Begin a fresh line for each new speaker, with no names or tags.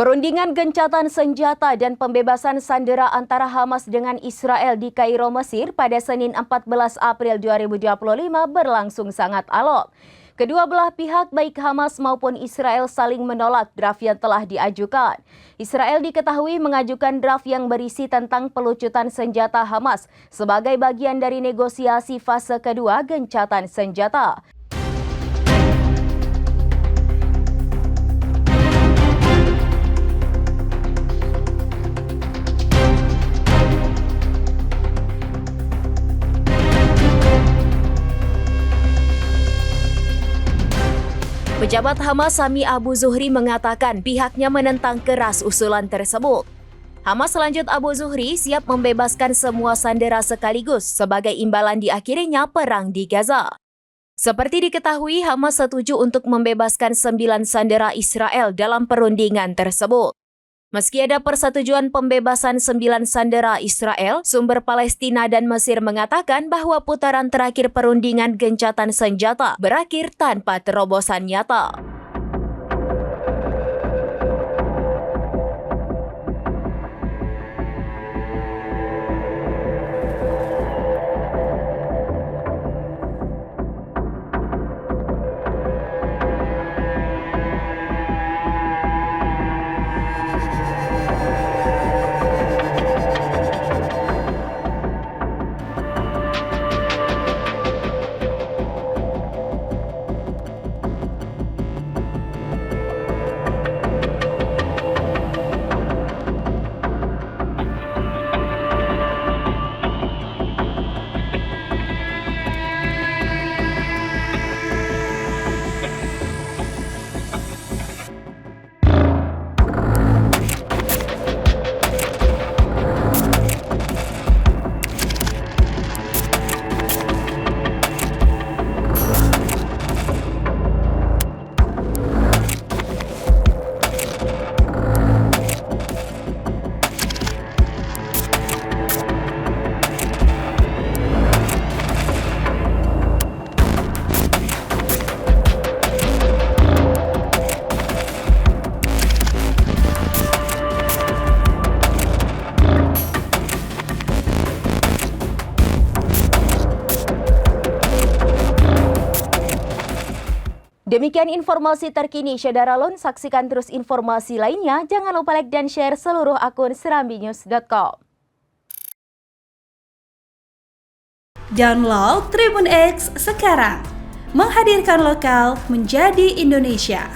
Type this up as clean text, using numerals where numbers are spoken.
Perundingan gencatan senjata dan pembebasan sandera antara Hamas dengan Israel di Kairo, Mesir pada Senin 14 April 2025 berlangsung sangat alot. Kedua belah pihak baik Hamas maupun Israel saling menolak draft yang telah diajukan. Israel diketahui mengajukan draft yang berisi tentang pelucutan senjata Hamas sebagai bagian dari negosiasi fase kedua gencatan senjata. Pejabat Hamas Sami Abu Zuhri mengatakan pihaknya menentang keras usulan tersebut. Hamas lanjut Abu Zuhri siap membebaskan semua sandera sekaligus sebagai imbalan diakhirinya perang di Gaza. Seperti diketahui, Hamas setuju untuk membebaskan 9 sandera Israel dalam perundingan tersebut. Meski ada persetujuan pembebasan 9 sandera Israel, sumber Palestina dan Mesir mengatakan bahwa putaran terakhir perundingan gencatan senjata berakhir tanpa terobosan nyata. Demikian informasi terkini Saudara Lon, saksikan terus informasi lainnya. Jangan lupa like dan share seluruh akun serambinews.com.
Download Tribun X sekarang, menghadirkan lokal menjadi Indonesia.